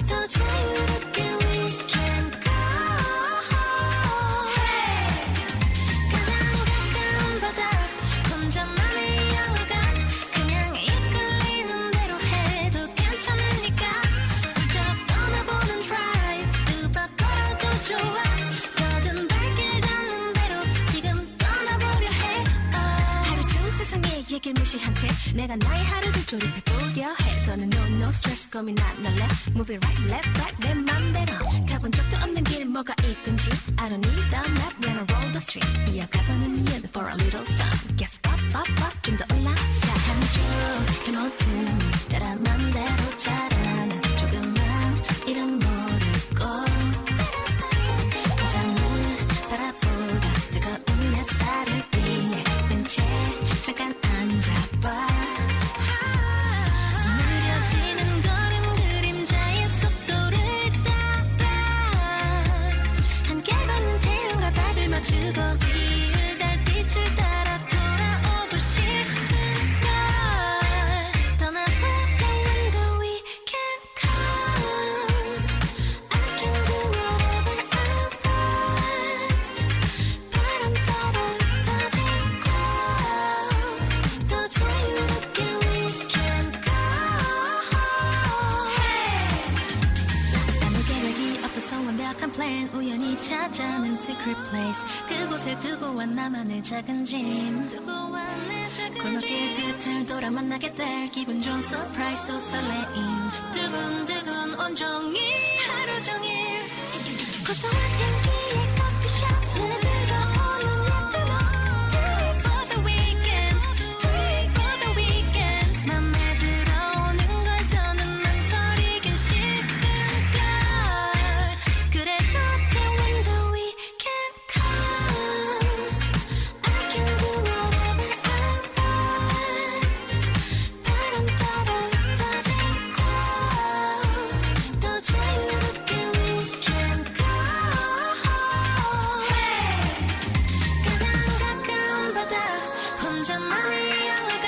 곳더 자유롭게 we can go 가장 가까운 바다 혼자만의 영화관 그냥 이끌리는 대로 해도 괜찮으니까 훌쩍 떠나보는 드라이브 뚜벅 걸어도 좋아 뭐든 발길 닿는 대로 지금 떠나보려 해 하루중 세상의 얘길 무시한 채 내가 나의 하루를 조립해보려 해 너는 no stress 고민 안 할래 Move it right left right 내 맘대로 가본 적도 없는 길 뭐가 있든지 I don't need a map when I roll the street 이어가보는 이유는 for a little fun Guess up 좀 더 올라가 한쪽의 모든 따라 맘대로 자라는 조금만 이름 모르고 완벽한 플랜 우연히 찾아낸 secret place 그곳에 두고 와 나만의 작은 짐 골목길 끝을 돌아 만나게 될 기분 좋은 서프라이즈도 설레임 두근두근 온종일 하루 종일 고소한 향기의 커피숍 눈에 들어오는 예쁜 옷 Do it for the weekend Do it for the weekend 맘에 들어오는 걸 더는 망설이긴 싫은 걸 그래도 then when the weekend comes I can do whatever I want 바람 따라 흩어진 cloud 더 자유롭게 we can go 가장 가까운 바다 혼자만의 영화관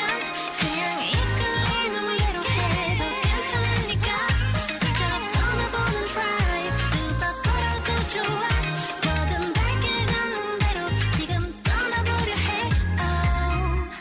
그냥 이끌리는 위로 해도 괜찮으니까 훌쩍 떠나보는 drive 뚜벅 걸어도 좋아 뭐든 발길 닿는 대로 지금 떠나보려 해 oh.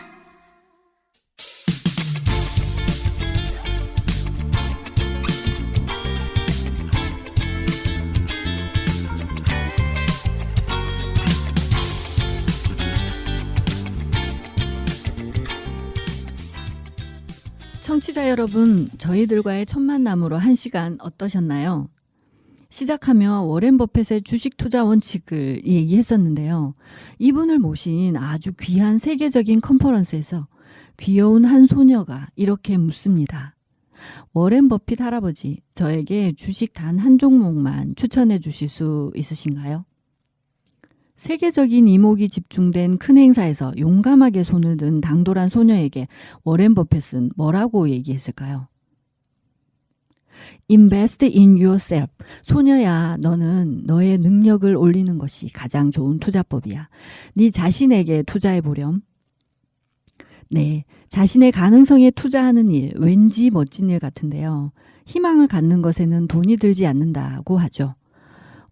청취자 여러분, 저희들과의 첫 만남으로 1시간 어떠셨나요? 시작하며 워렌 버핏의 주식 투자 원칙을 얘기했었는데요. 이분을 모신 아주 귀한 세계적인 컨퍼런스에서 귀여운 한 소녀가 이렇게 묻습니다. 워렌 버핏 할아버지, 저에게 주식 단 한 종목만 추천해 주실 수 있으신가요? 세계적인 이목이 집중된 큰 행사에서 용감하게 손을 든 당돌한 소녀에게 워렌 버핏은 뭐라고 얘기했을까요? Invest in yourself. 소녀야, 너는 너의 능력을 올리는 것이 가장 좋은 투자법이야. 네 자신에게 투자해보렴. 네, 자신의 가능성에 투자하는 일, 왠지 멋진 일 같은데요. 희망을 갖는 것에는 돈이 들지 않는다고 하죠.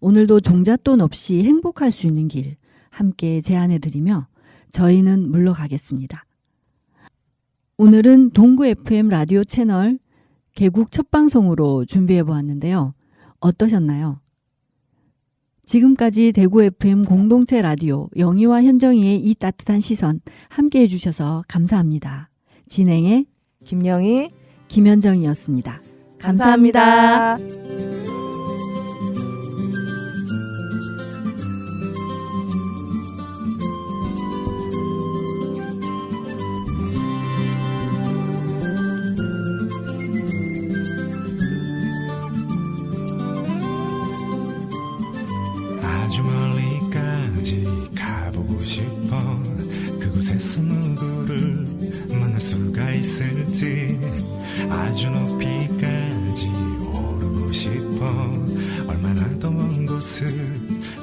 오늘도 종잣돈 없이 행복할 수 있는 길 함께 제안해드리며 저희는 물러가겠습니다. 오늘은 동구 FM 라디오 채널 개국 첫 방송으로 준비해보았는데요. 어떠셨나요? 지금까지 대구 FM 공동체 라디오 영희와 현정이의 이 따뜻한 시선 함께 해주셔서 감사합니다. 진행의 김영희 김현정이었습니다. 감사합니다. 아주 멀리까지 가보고 싶어 그곳에서 누구를 만날 수가 있을지 아주 높이까지 오르고 싶어 얼마나 더 먼 곳을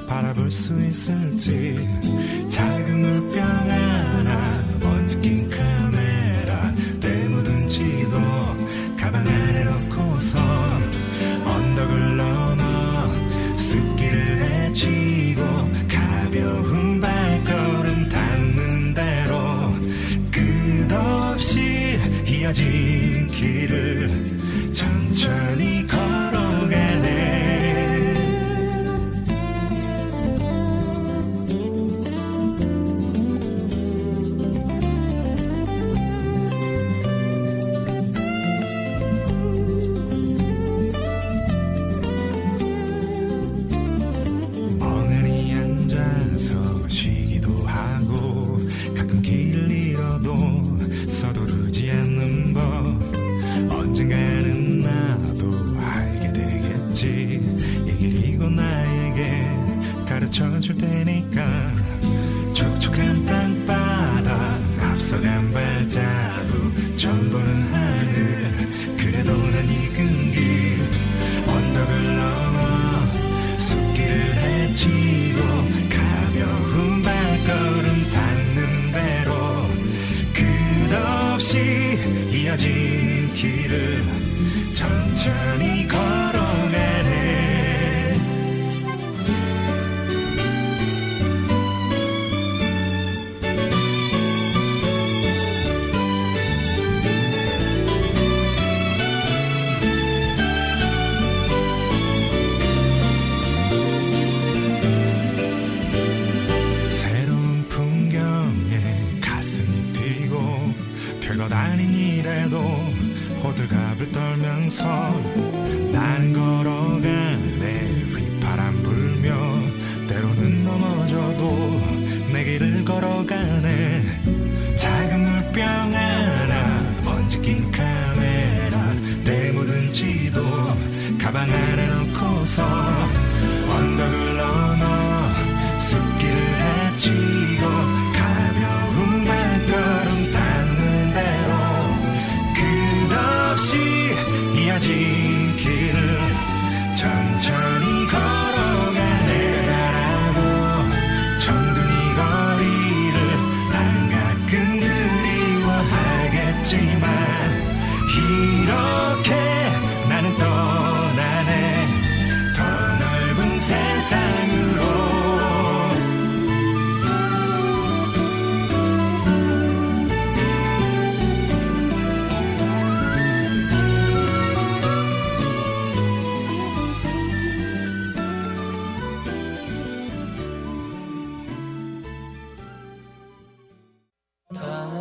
바라볼 수 있을지 작은 물병 하나 먼지 낀 카메라 때 묻은 지도 가방 안에 넣고서 언덕을 넘어 숲길을 헤치고 가벼운 발걸음 닿는 대로 끝없이 이어진 길을 천천히 걸어가네 멍하니 앉아서 쉬기도 하고 가끔 길을 잃어도 서두르지 않는 법 언젠가는 나도 알게 되겠지 이 길이 곧 나에게 가르쳐줄 테니까 촉촉한 땅바닥 앞서간 발자국 처음 보는 하늘 그래도 난 익은 길 언덕을 넘어 숲길을 헤치고 가벼운 발걸음 닿는 대로 끝없이 이어진 길을 천천히 걸어가네 가방 안에 넣고서 언덕을 넘어 숲길을 헤치고 가벼운 발걸음 닿는 대로 끝없이 이어진 길을 천천히 걸어가 내가 잘하고 정든 이 거리를 난 가끔 그리워하겠지만 이렇게 나는 떠나네 더 넓은 세상으로.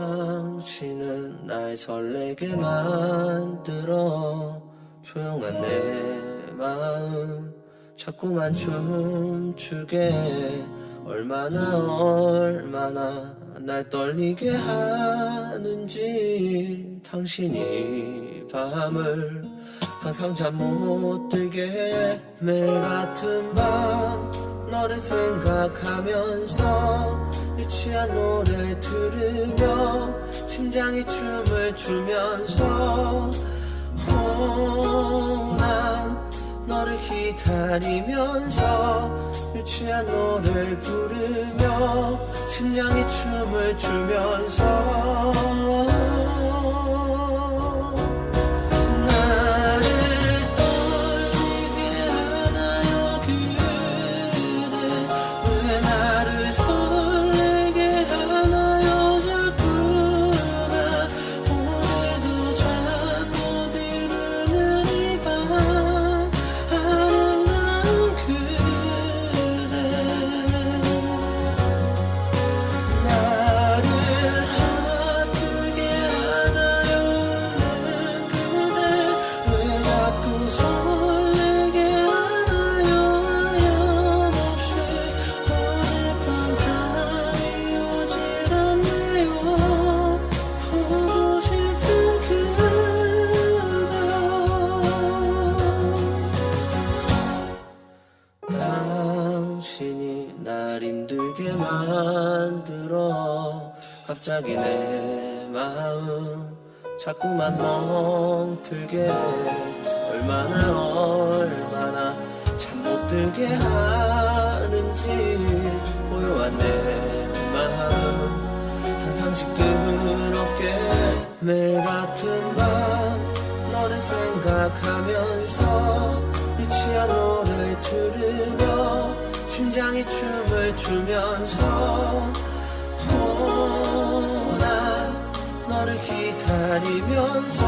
당신은 날 설레게 만들어 조용한 내 마음 자꾸만 춤추게 얼마나 날 떨리게 하는지 당신이 밤을 항상 잠 못 들게 매일 같은 밤 너를 생각하면서 유치한 노래를 들으며 심장이 춤을 추면서 난 너를 기다리면서 유치한 노래를 부르며 심장이 춤을 추면서 갑자기 내 마음 자꾸만 멍들게 얼마나 잠 못 들게 하는지 고요한 내 마음 항상 시끄럽게 매일 같은 밤 너를 생각하면서 유치한 노래를 들으며 심장이 춤을 추면서 난 너를 기다리면서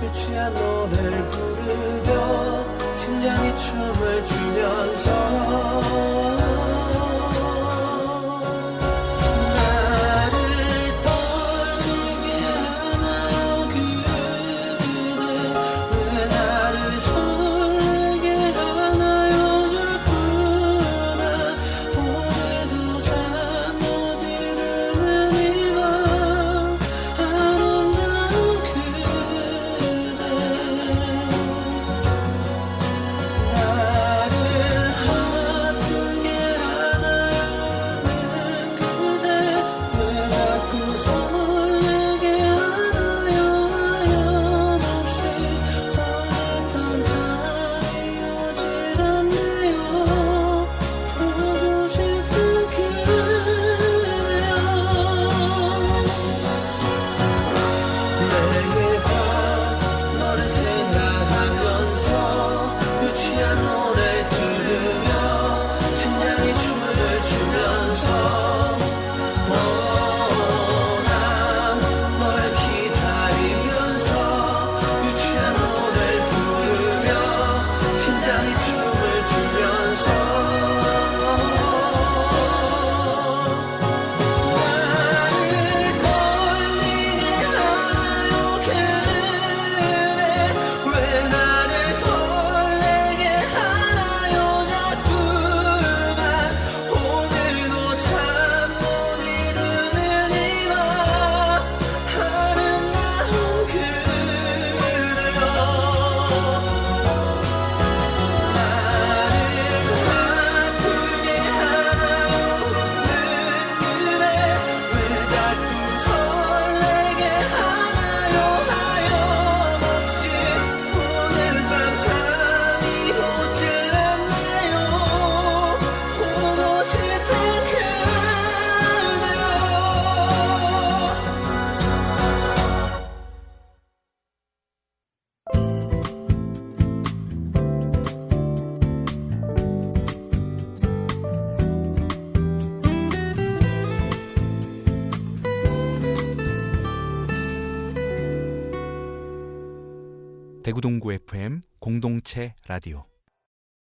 유치한 노래를 부르며 심장이 춤을 추면서 대구 동구 FM 공동체 라디오